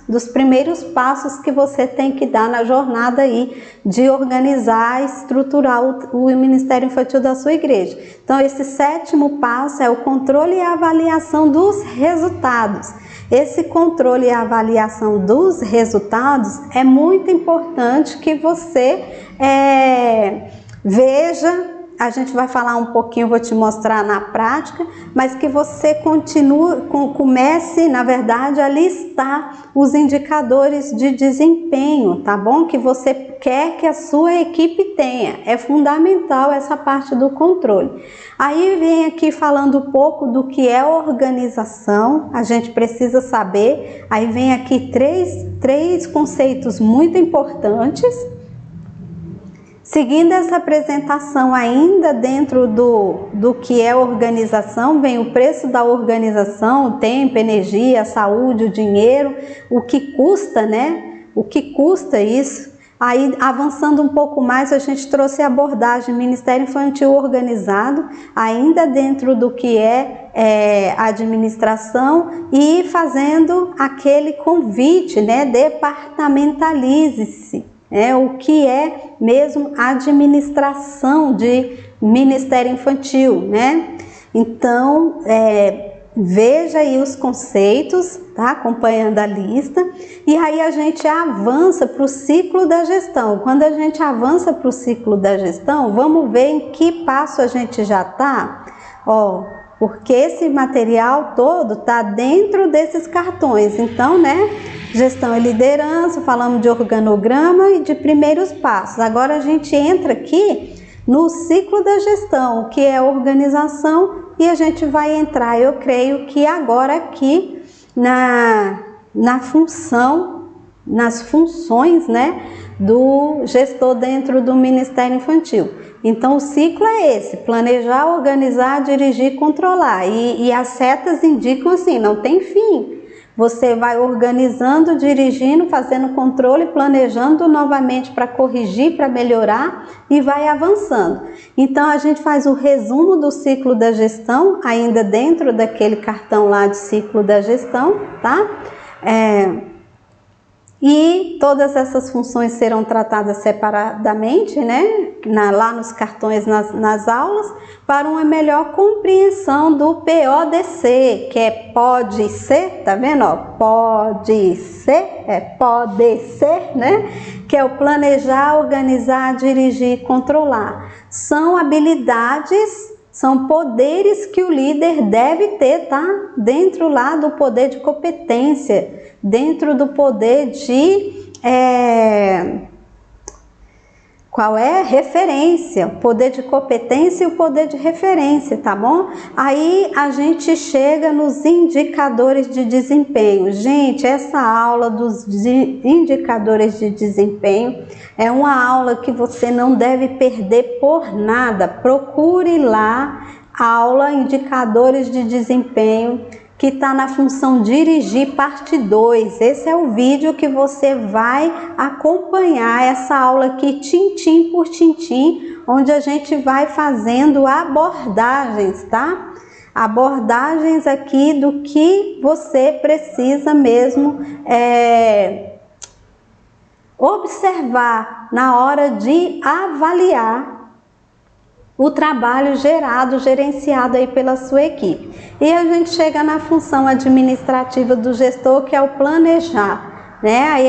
dos primeiros passos que você tem que dar na jornada aí de organizar e estruturar o Ministério Infantil da sua igreja. Então esse 7º passo é o controle e avaliação dos resultados. Esse controle e avaliação dos resultados é muito importante que você veja a gente vai falar um pouquinho, vou te mostrar na prática, mas que você comece, na verdade, a listar os indicadores de desempenho, tá bom? Que você quer que a sua equipe tenha. É fundamental essa parte do controle. Aí vem aqui falando um pouco do que é organização, a gente precisa saber. Aí vem aqui três conceitos muito importantes. Seguindo essa apresentação, ainda dentro do que é organização, vem o preço da organização, o tempo, energia, a saúde, o dinheiro, o que custa, né? O que custa isso? Aí, avançando um pouco mais, a gente trouxe a abordagem Ministério Infantil Organizado, ainda dentro do que é administração, e fazendo aquele convite, né? Departamentalize-se. O que é mesmo administração de Ministério Infantil, né? Então, veja aí os conceitos, tá? Acompanhando a lista. E aí a gente avança para o ciclo da gestão. Quando a gente avança para o ciclo da gestão, vamos ver em que passo a gente já está. Porque esse material todo está dentro desses cartões. Então, né? Gestão e liderança, falamos de organograma e de primeiros passos. Agora a gente entra aqui no ciclo da gestão, que é organização, e a gente vai entrar, eu creio que agora aqui nas funções, né, do gestor dentro do Ministério Infantil. Então o ciclo é esse: planejar, organizar, dirigir, controlar. E as setas indicam assim, não tem fim. Você vai organizando, dirigindo, fazendo controle, planejando novamente para corrigir, para melhorar e vai avançando. Então a gente faz o resumo do ciclo da gestão, ainda dentro daquele cartão lá de ciclo da gestão, tá? E todas essas funções serão tratadas separadamente, né? Lá nos cartões, nas aulas, para uma melhor compreensão do PODC, que é pode ser, tá vendo? Pode ser, pode ser, né? Que é o planejar, organizar, dirigir e controlar. São habilidades, são poderes que o líder deve ter, tá? Dentro lá do poder de competência, dentro do poder de qual é? Referência, o poder de competência e o poder de referência, tá bom? Aí a gente chega nos indicadores de desempenho. Gente, essa aula dos indicadores de desempenho é uma aula que você não deve perder por nada. Procure lá a aula Indicadores de Desempenho, que está na função dirigir, parte 2. Esse é o vídeo que você vai acompanhar essa aula aqui, tintim por tintim, onde a gente vai fazendo abordagens, tá? Abordagens aqui do que você precisa mesmo observar na hora de avaliar o trabalho gerenciado aí pela sua equipe. E a gente chega na função administrativa do gestor, que é o planejar, né? Aí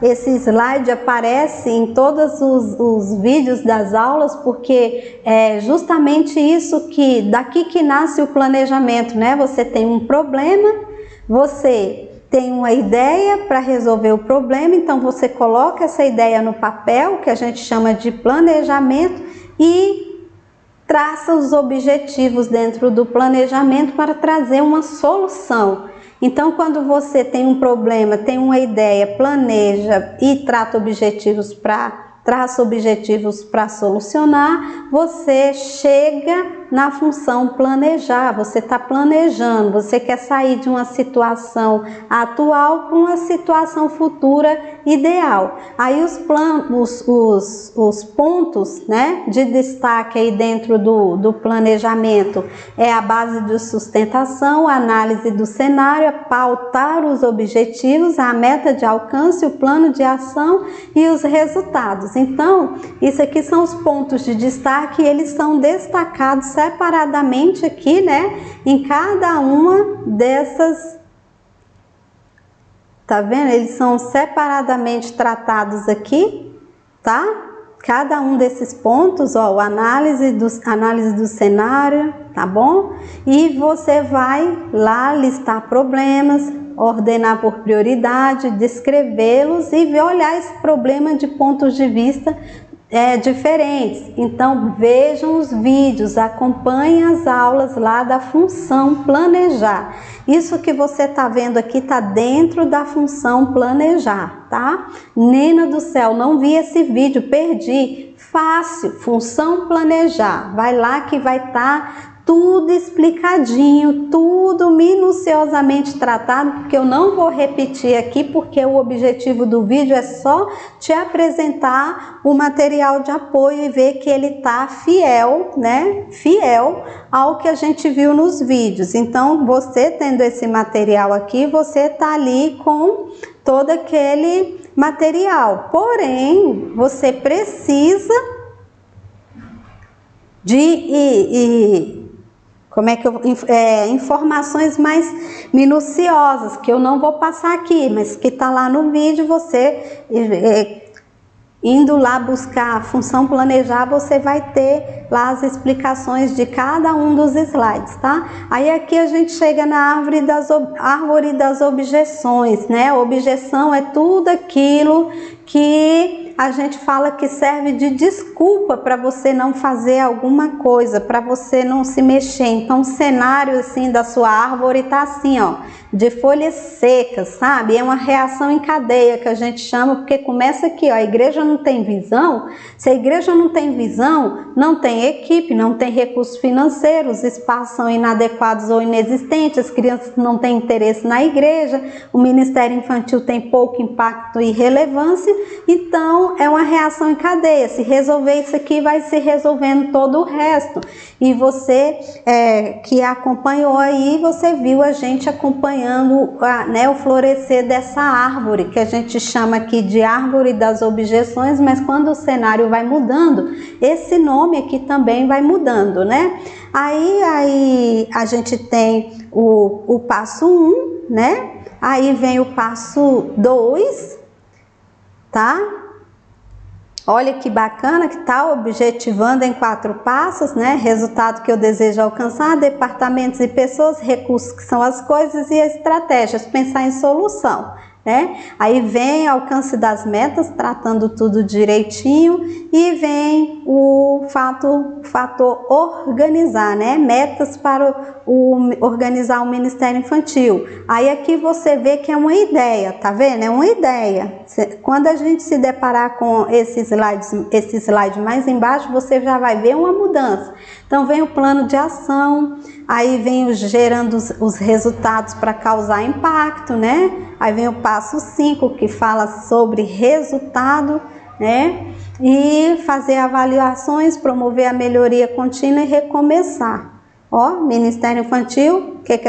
esse slide aparece em todos os vídeos das aulas, porque é justamente isso daqui que nasce o planejamento, né? Você tem um problema, você tem uma ideia para resolver o problema, então você coloca essa ideia no papel, que a gente chama de planejamento, e traça os objetivos dentro do planejamento para trazer uma solução. Então, quando você tem um problema, tem uma ideia, planeja e traça objetivos para solucionar, você chega na função planejar. Você está planejando, você quer sair de uma situação atual para uma situação futura ideal. Aí os pontos, né, de destaque aí dentro do planejamento é a base de sustentação, a análise do cenário, a pautar os objetivos, a meta de alcance, o plano de ação e os resultados. Então, isso aqui são os pontos de destaque, eles são destacados separadamente aqui, né, em cada uma dessas, tá vendo? Eles são separadamente tratados aqui, tá? cada um desses pontos, ó, análise do cenário, tá bom? E você vai lá listar problemas, ordenar por prioridade, descrevê-los e olhar esse problema de pontos de vista diferentes. Então vejam os vídeos, acompanhem as aulas lá da função planejar. Isso que você está vendo aqui está dentro da função planejar, tá? Nina do céu, não vi esse vídeo, perdi. Fácil, função planejar. Vai lá que vai estar tudo explicadinho, tudo minuciosamente tratado, porque eu não vou repetir aqui, porque o objetivo do vídeo é só te apresentar o material de apoio e ver que ele tá fiel, né? Fiel ao que a gente viu nos vídeos. Então, você tendo esse material aqui, você tá ali com todo aquele material. Porém, você precisa de informações mais minuciosas, que eu não vou passar aqui, mas que tá lá no vídeo. Você indo lá buscar a função planejar, você vai ter lá as explicações de cada um dos slides, tá? Aí aqui a gente chega na árvore das objeções, né? Objeção é tudo aquilo que a gente fala que serve de desculpa para você não fazer alguma coisa, para você não se mexer. Então o cenário assim da sua árvore tá assim, ó, de folhas secas, sabe? É uma reação em cadeia que a gente chama, porque começa aqui, ó, a igreja não tem visão. Se a igreja não tem visão, não tem equipe, não tem recursos financeiros, os espaços são inadequados ou inexistentes, as crianças não têm interesse na igreja, o ministério infantil tem pouco impacto e relevância. Então é uma reação em cadeia. Se resolver isso aqui, vai se resolvendo todo o resto. E você que acompanhou aí, você viu a gente acompanhando o florescer dessa árvore, que a gente chama aqui de árvore das objeções, mas quando o cenário vai mudando, esse nome aqui também vai mudando, né? Aí a gente tem o passo 1, né? Aí vem o passo 2, tá? Olha que bacana que tá objetivando em 4 passos, né? Resultado que eu desejo alcançar, departamentos e pessoas, recursos que são as coisas e estratégias, pensar em solução, né? Aí vem alcance das metas, tratando tudo direitinho, e vem o fator organizar, né? Metas para organizar o Ministério Infantil. Aí aqui você vê que é uma ideia, tá vendo? É uma ideia. Quando a gente se deparar com esse slide mais embaixo, você já vai ver uma mudança. Então vem o plano de ação, aí vem gerando os resultados para causar impacto, né? Aí vem o passo 5, que fala sobre resultado, né? E fazer avaliações, promover a melhoria contínua e recomeçar. Ó, Ministério Infantil, como é que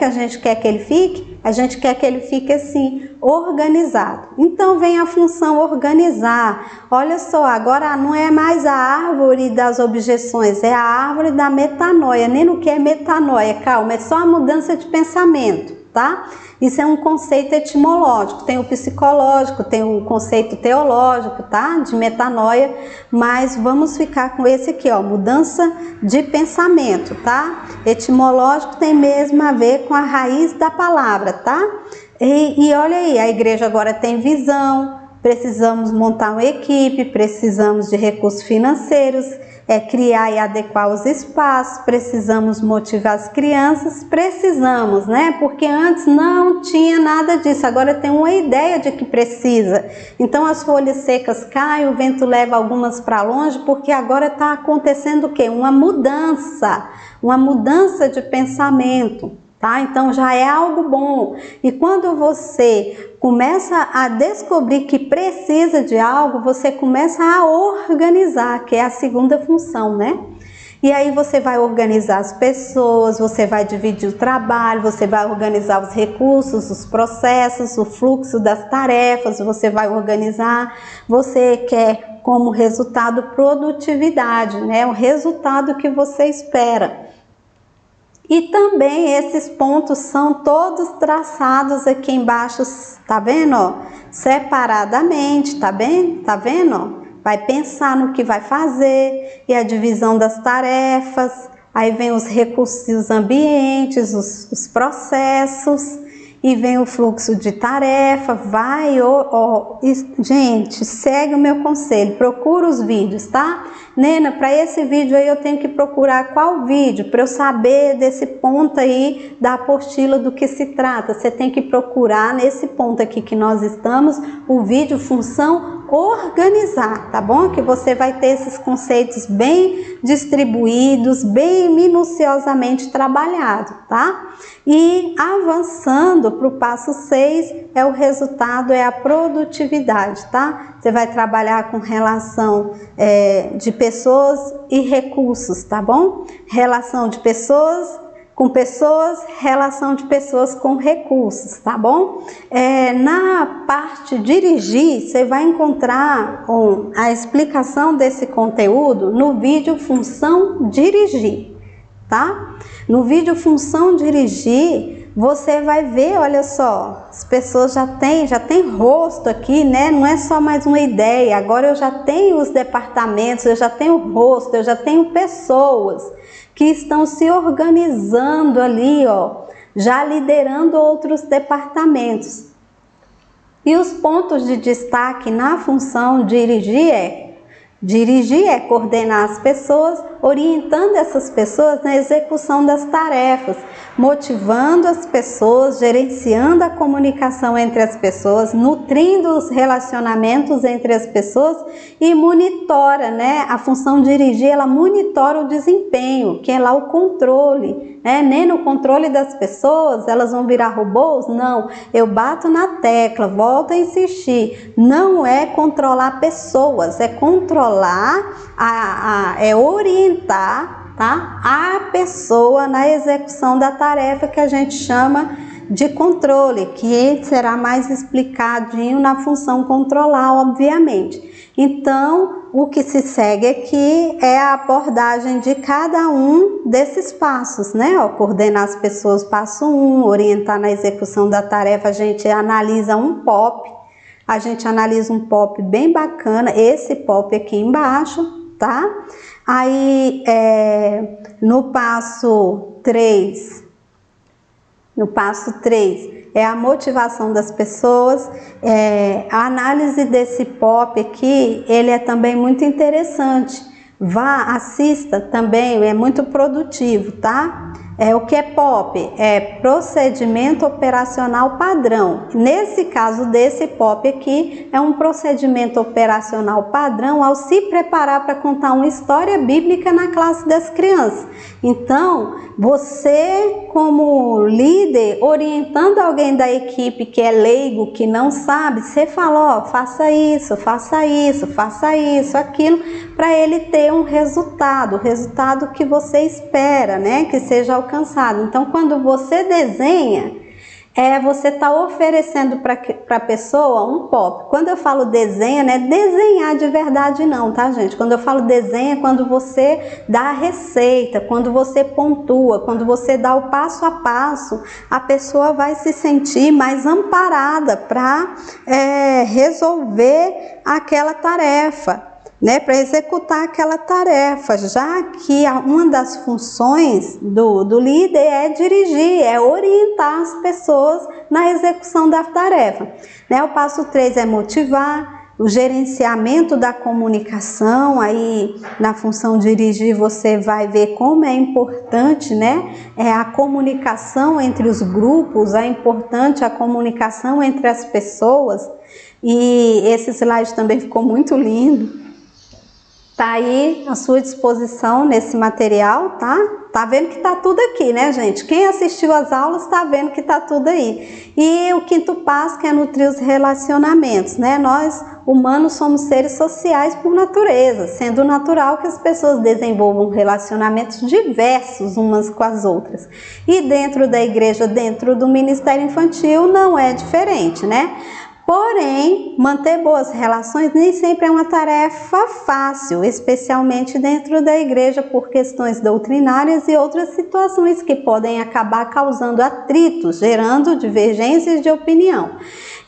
a gente quer que ele fique? A gente quer que ele fique assim, organizado. Então vem a função organizar. Olha só, agora não é mais a árvore das objeções, é a árvore da metanoia. Nem no que é metanoia, calma, é só a mudança de pensamento, tá? Isso é um conceito etimológico, tem o psicológico, tem o conceito teológico, tá? De metanoia, mas vamos ficar com esse aqui, ó, mudança de pensamento, tá? Etimológico tem mesmo a ver com a raiz da palavra, tá? E olha aí, a igreja agora tem visão, precisamos montar uma equipe, precisamos de recursos financeiros, criar e adequar os espaços, precisamos motivar as crianças, precisamos, né? Porque antes não tinha nada disso, agora tem uma ideia de que precisa. Então as folhas secas caem, o vento leva algumas para longe, porque agora está acontecendo o quê? Uma mudança de pensamento. Tá? Então já é algo bom. E quando você começa a descobrir que precisa de algo, você começa a organizar, que é a segunda função, né? E aí você vai organizar as pessoas, você vai dividir o trabalho, você vai organizar os recursos, os processos, o fluxo das tarefas, você vai organizar, você quer como resultado produtividade, né? O resultado que você espera. E também esses pontos são todos traçados aqui embaixo, tá vendo? Ó? Separadamente, tá bem? Tá vendo? Ó? vai pensar no que vai fazer, e a divisão das tarefas, aí vem os recursos e os ambientes, os processos, e vem o fluxo de tarefa, gente, segue o meu conselho, procura os vídeos, tá? Nena, para esse vídeo aí eu tenho que procurar qual vídeo, para eu saber desse ponto aí da apostila do que se trata. Você tem que procurar nesse ponto aqui que nós estamos, o vídeo função organizar, tá bom? Que você vai ter esses conceitos bem distribuídos, bem minuciosamente trabalhados, tá? E avançando para o passo 6, o resultado é a produtividade, tá? Você vai trabalhar com relação de pessoas e recursos, tá bom? Relação de pessoas com pessoas, relação de pessoas com recursos, tá bom? Na parte dirigir, você vai encontrar a explicação desse conteúdo no vídeo função dirigir, tá? No vídeo função dirigir, você vai ver, olha só, as pessoas já tem rosto aqui, né? Não é só mais uma ideia, agora eu já tenho os departamentos, eu já tenho rosto, eu já tenho pessoas que estão se organizando ali, ó, já liderando outros departamentos. E os pontos de destaque na função dirigir é coordenar as pessoas, orientando essas pessoas na execução das tarefas, motivando as pessoas, gerenciando a comunicação entre as pessoas, nutrindo os relacionamentos entre as pessoas e monitora, né? A função dirigir, ela monitora o desempenho, que é lá o controle, né? Nem no controle das pessoas, elas vão virar robôs? Não, eu bato na tecla, volto a insistir, não é controlar pessoas, é controlar, é orientar, tá? A pessoa na execução da tarefa que a gente chama de controle, que será mais explicadinho na função controlar, obviamente. Então, o que se segue aqui é a abordagem de cada um desses passos, né? Ó, coordenar as pessoas, passo 1, orientar na execução da tarefa, a gente analisa um POP, bem bacana, esse POP aqui embaixo, tá? Aí, no passo 3, é a motivação das pessoas. A análise desse POP aqui, ele é também muito interessante. Assista também, é muito produtivo, tá? O que é POP? É procedimento operacional padrão. Nesse caso desse POP aqui, é um procedimento operacional padrão ao se preparar para contar uma história bíblica na classe das crianças. Então, você como líder, orientando alguém da equipe que é leigo, que não sabe, você fala, ó, faça isso, aquilo, para ele ter um resultado, o resultado que você espera, né, que seja alcançado. Então, quando você desenha, você está oferecendo para a pessoa um POP. Quando eu falo desenha, não é desenhar de verdade não, tá, gente? Quando eu falo desenha, é quando você dá a receita, quando você pontua, quando você dá o passo a passo, a pessoa vai se sentir mais amparada para resolver aquela tarefa, né, para executar aquela tarefa, já que uma das funções do líder é dirigir, é orientar as pessoas na execução da tarefa, né? O passo 3 é motivar, o gerenciamento da comunicação. Aí na função dirigir você vai ver como é importante, né, a comunicação entre os grupos, é importante a comunicação entre as pessoas, e esse slide também ficou muito lindo. Tá aí à sua disposição nesse material, tá? Tá vendo que tá tudo aqui, né, gente? Quem assistiu às aulas tá vendo que tá tudo aí. E o quinto passo, que é nutrir os relacionamentos, né? Nós, humanos, somos seres sociais por natureza, sendo natural que as pessoas desenvolvam relacionamentos diversos umas com as outras. E dentro da igreja, dentro do ministério infantil, não é diferente, né? Porém, manter boas relações nem sempre é uma tarefa fácil, especialmente dentro da igreja por questões doutrinárias e outras situações que podem acabar causando atritos, gerando divergências de opinião.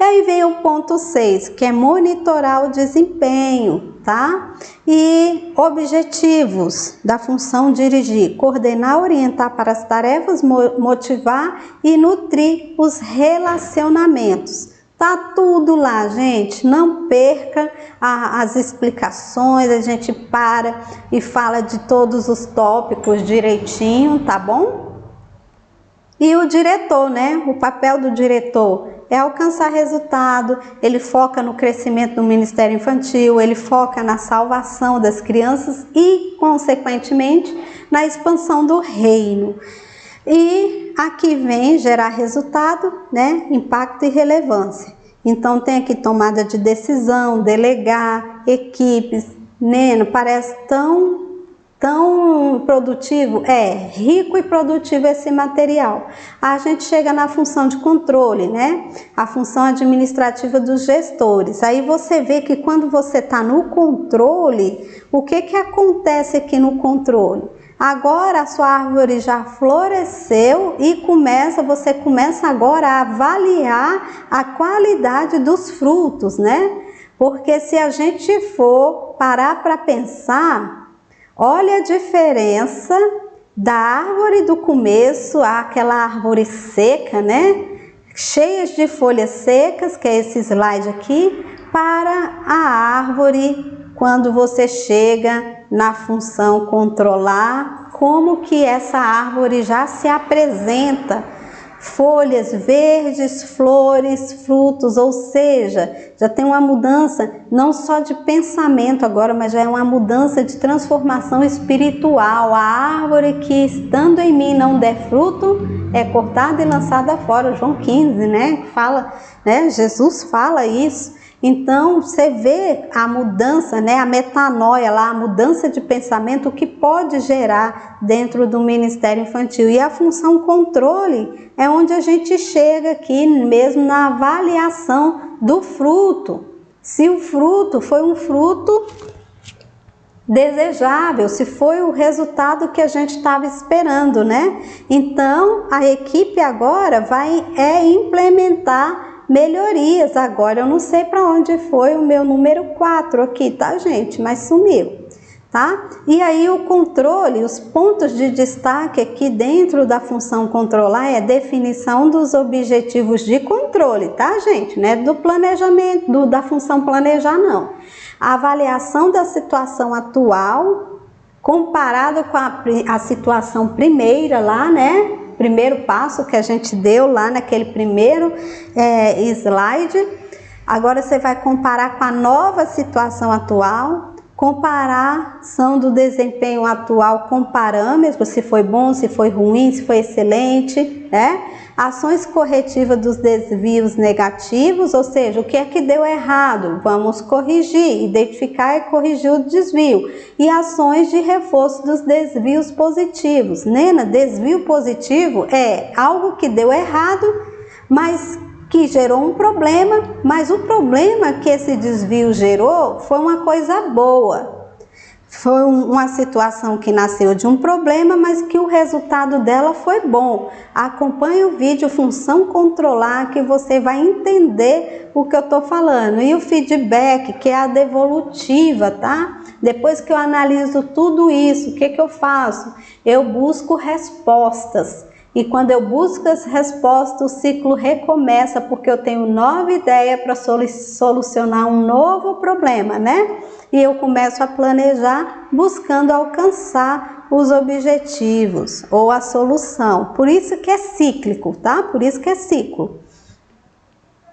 E aí vem o ponto 6, que é monitorar o desempenho, tá? E objetivos da função dirigir, coordenar, orientar para as tarefas, motivar e nutrir os relacionamentos. Tá tudo lá, gente, não perca as explicações, a gente para e fala de todos os tópicos direitinho, tá bom? E o diretor, né? O papel do diretor é alcançar resultado, ele foca no crescimento do Ministério Infantil, ele foca na salvação das crianças e, consequentemente, na expansão do reino. E aqui vem gerar resultado, né? Impacto e relevância. Então tem aqui tomada de decisão, delegar, equipes. Neno, parece tão produtivo? É, rico e produtivo esse material. A gente chega na função de controle, né? A função administrativa dos gestores. Aí você vê que quando você está no controle, o que acontece aqui no controle? Agora a sua árvore já floresceu e você começa agora a avaliar a qualidade dos frutos, né? Porque se a gente for parar para pensar, olha a diferença da árvore do começo, aquela árvore seca, né? Cheias de folhas secas, que é esse slide aqui, para a árvore quando você chega na função controlar, como que essa árvore já se apresenta, folhas verdes, flores, frutos, ou seja, já tem uma mudança não só de pensamento agora, mas já é uma mudança de transformação espiritual. A árvore que estando em mim não der fruto é cortada e lançada fora, João 15, né? Fala, né? Jesus fala isso. Então, você vê a mudança, né, a metanoia lá, a mudança de pensamento que pode gerar dentro do Ministério Infantil. E a função controle é onde a gente chega aqui mesmo na avaliação do fruto. Se o fruto foi um fruto desejável, se foi o resultado que a gente estava esperando, né? Então, a equipe agora vai implementar melhorias. Agora eu não sei para onde foi o meu número 4 aqui, tá, gente? Mas sumiu, tá? E aí o controle, os pontos de destaque aqui dentro da função controlar é definição dos objetivos de controle, tá, gente? Não é do planejamento, da função planejar, não. A avaliação da situação atual comparado com a situação primeira lá, né? Primeiro passo que a gente deu lá naquele primeiro slide. Agora você vai comparar com a nova situação atual, comparação do desempenho atual com parâmetros, se foi bom, se foi ruim, se foi excelente, né? Ações corretivas dos desvios negativos, ou seja, o que é que deu errado? Vamos corrigir, identificar e corrigir o desvio. E ações de reforço dos desvios positivos. Nena, desvio positivo é algo que deu errado, mas que gerou um problema, mas o problema que esse desvio gerou foi uma coisa boa. Foi uma situação que nasceu de um problema, mas que o resultado dela foi bom. Acompanhe o vídeo Função Controlar que você vai entender o que eu estou falando. E o feedback, que é a devolutiva, tá? Depois que eu analiso tudo isso, o que eu faço? Eu busco respostas. E quando eu busco as respostas, o ciclo recomeça, porque eu tenho nova ideia para solucionar um novo problema, né? E eu começo a planejar buscando alcançar os objetivos ou a solução. Por isso que é cíclico, tá? Por isso que é ciclo.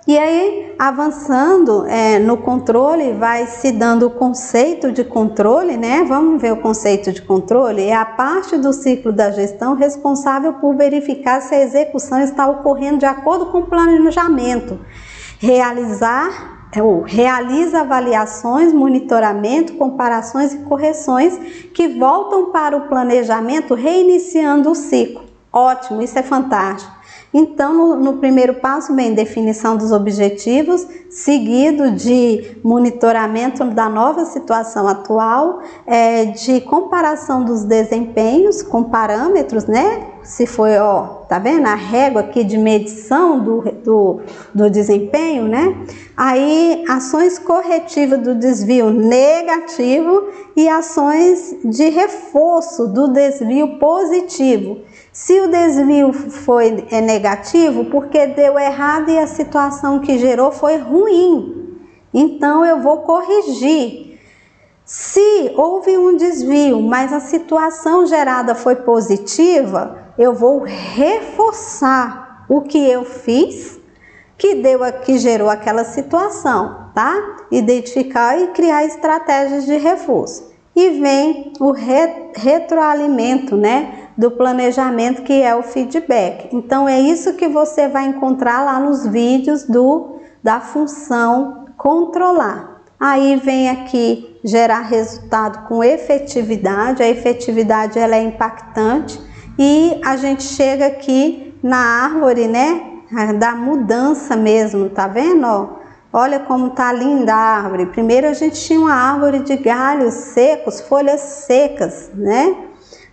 E aí, avançando no controle, vai se dando o conceito de controle, né? Vamos ver o conceito de controle. É a parte do ciclo da gestão responsável por verificar se a execução está ocorrendo de acordo com o planejamento. Realiza avaliações, monitoramento, comparações e correções que voltam para o planejamento, reiniciando o ciclo. Ótimo, isso é fantástico. Então, no primeiro passo vem definição dos objetivos, seguido de monitoramento da nova situação atual, de comparação dos desempenhos com parâmetros, né? Se foi, ó, tá vendo a régua aqui de medição do desempenho, né? Aí, ações corretivas do desvio negativo e ações de reforço do desvio positivo. Se o desvio foi negativo, porque deu errado e a situação que gerou foi ruim, então eu vou corrigir. Se houve um desvio, mas a situação gerada foi positiva, eu vou reforçar o que eu fiz, que gerou aquela situação, tá? Identificar e criar estratégias de reforço. E vem o retroalimento, né? Do planejamento, que é o feedback. Então, é isso que você vai encontrar lá nos vídeos da função controlar. Aí vem aqui gerar resultado com efetividade. A efetividade ela é impactante. E a gente chega aqui na árvore, né? Da mudança mesmo, tá vendo? Ó? Olha como tá linda a árvore. Primeiro a gente tinha uma árvore de galhos secos, folhas secas, né?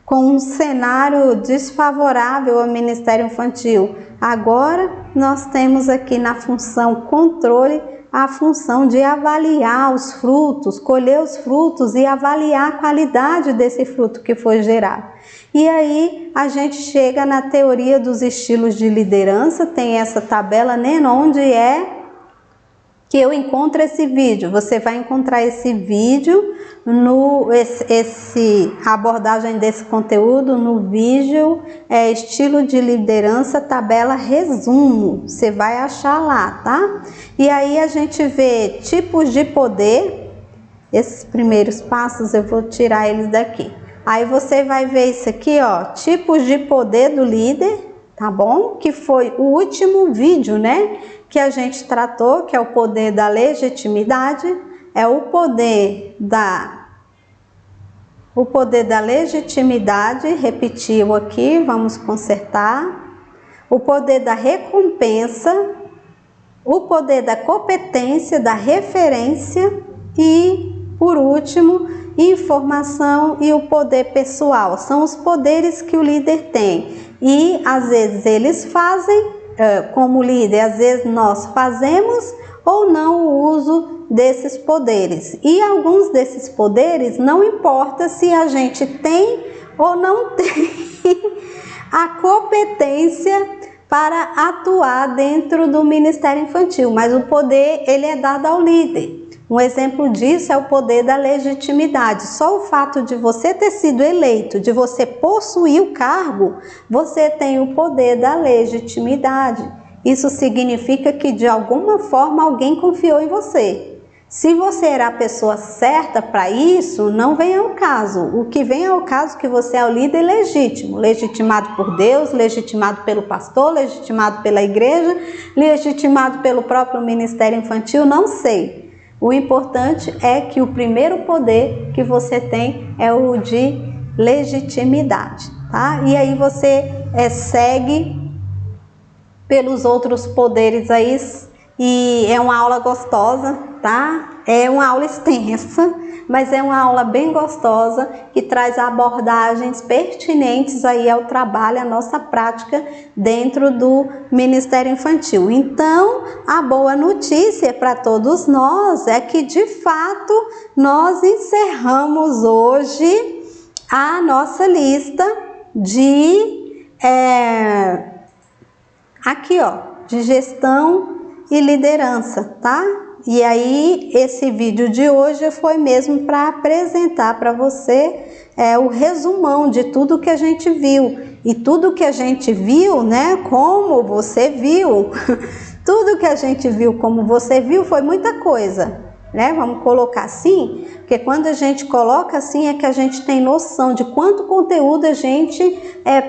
Com um cenário desfavorável ao Ministério Infantil. Agora nós temos aqui na função controle a função de avaliar os frutos, colher os frutos e avaliar a qualidade desse fruto que foi gerado. E aí a gente chega na teoria dos estilos de liderança, tem essa tabela, né, onde é que eu encontro esse vídeo. Você vai encontrar esse vídeo, a abordagem desse conteúdo no vídeo estilo de liderança, tabela resumo. Você vai achar lá, tá? E aí a gente vê tipos de poder. Esses primeiros passos eu vou tirar eles daqui. Aí você vai ver isso aqui, ó, tipos de poder do líder, tá bom? Que foi o último vídeo, né? Que a gente tratou, que é o poder da legitimidade, é o poder da legitimidade, repetiu aqui, vamos consertar, o poder da recompensa, o poder da competência, da referência e, por último, informação e o poder pessoal. São os poderes que o líder tem e às vezes eles fazem, como líder, às vezes nós fazemos ou não o uso desses poderes. E alguns desses poderes, não importa se a gente tem ou não tem a competência para atuar dentro do Ministério Infantil, mas o poder ele é dado ao líder. Um exemplo disso é o poder da legitimidade. Só o fato de você ter sido eleito, de você possuir o cargo, você tem o poder da legitimidade. Isso significa que de alguma forma alguém confiou em você. Se você era a pessoa certa para isso, não vem ao caso. O que vem ao caso é que você é o líder legítimo, legitimado por Deus, legitimado pelo pastor, legitimado pela igreja, legitimado pelo próprio Ministério Infantil, não sei. O importante é que o primeiro poder que você tem é o de legitimidade, tá? E aí você segue pelos outros poderes aí, e é uma aula gostosa, tá? É uma aula extensa, mas é uma aula bem gostosa que traz abordagens pertinentes aí ao trabalho, à nossa prática dentro do Ministério Infantil. Então, a boa notícia para todos nós é que, de fato, nós encerramos hoje a nossa lista de aqui, ó, de gestão e liderança, tá? E aí, esse vídeo de hoje foi mesmo para apresentar para você o resumão de tudo que a gente viu. E tudo que a gente viu, né, como você viu, tudo que a gente viu como você viu foi muita coisa, né? Vamos colocar assim, porque quando a gente coloca assim é que a gente tem noção de quanto conteúdo a gente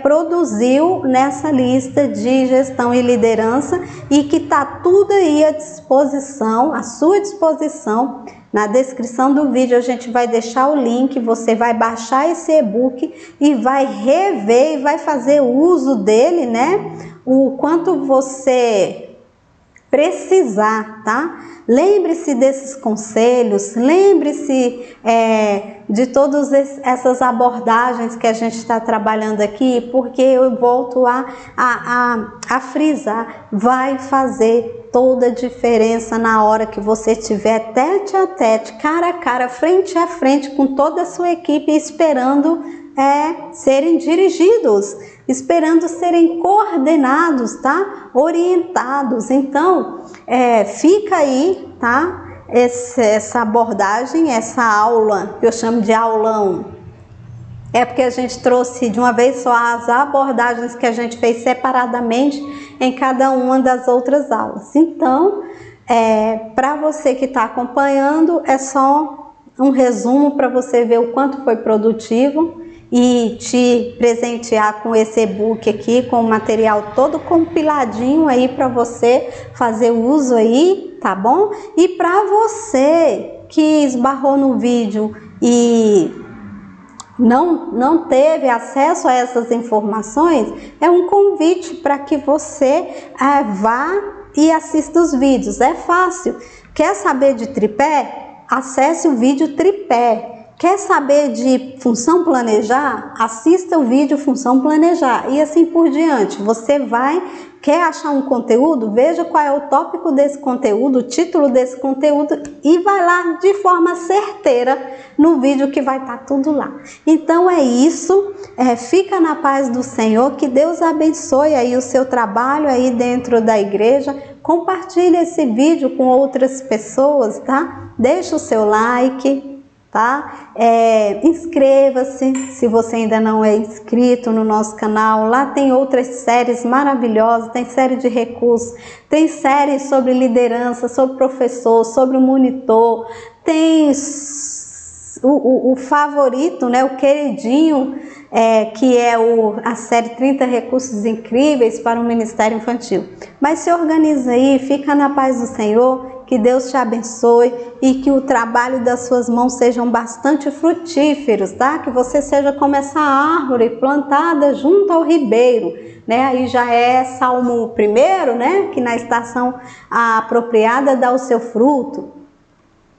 produziu nessa lista de gestão e liderança e que está tudo aí à disposição, à sua disposição, Na descrição do vídeo a gente vai deixar o link, você vai baixar esse e-book e vai rever e vai fazer uso dele, né? O quanto você precisar, tá? Lembre-se desses conselhos, lembre-se de todas essas abordagens que a gente está trabalhando aqui, porque eu volto a frisar, vai fazer toda a diferença na hora que você estiver tete a tete, cara a cara, frente a frente com toda a sua equipe, esperando serem dirigidos, esperando serem coordenados, tá? Orientados. Então, fica aí, tá? Essa abordagem, essa aula, que eu chamo de aulão, porque a gente trouxe de uma vez só as abordagens que a gente fez separadamente em cada uma das outras aulas. Então, para você que está acompanhando, é só um resumo para você ver o quanto foi produtivo e te presentear com esse e-book aqui, com o material todo compiladinho aí para você fazer uso aí, tá bom? E para você que esbarrou no vídeo e não teve acesso a essas informações, é um convite para que você vá e assista os vídeos. É fácil. Quer saber de tripé? Acesse o vídeo tripé. Quer saber de função planejar? Assista o vídeo função planejar e assim por diante. Você quer achar um conteúdo? Veja qual é o tópico desse conteúdo, o título desse conteúdo e vai lá de forma certeira no vídeo que vai estar tudo lá. Então é isso, fica na paz do Senhor, que Deus abençoe aí o seu trabalho aí dentro da igreja. Compartilhe esse vídeo com outras pessoas, tá? Deixa o seu like, tá? Inscreva-se se você ainda não é inscrito no nosso canal. Lá tem outras séries maravilhosas, tem série de recursos, tem série sobre liderança, sobre professor, sobre o monitor, tem o favorito, né? O queridinho, que é a série 30 recursos incríveis para o Ministério Infantil. Mas se organiza aí, fica na paz do Senhor. Que Deus te abençoe e que o trabalho das suas mãos sejam bastante frutíferos, tá? Que você seja como essa árvore plantada junto ao ribeiro, né? Aí já é Salmo 1, né? Que na estação apropriada dá o seu fruto.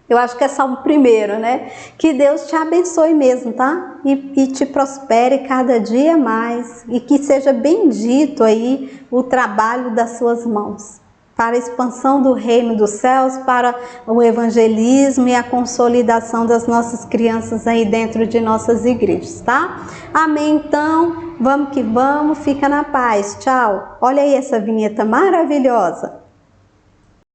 Eu acho que é Salmo 1, né? Que Deus te abençoe mesmo, tá? E te prospere cada dia mais e que seja bendito aí o trabalho das suas mãos, para a expansão do reino dos céus, para o evangelismo e a consolidação das nossas crianças aí dentro de nossas igrejas, tá? Amém? Então, vamos que vamos, fica na paz, tchau! Olha aí essa vinheta maravilhosa!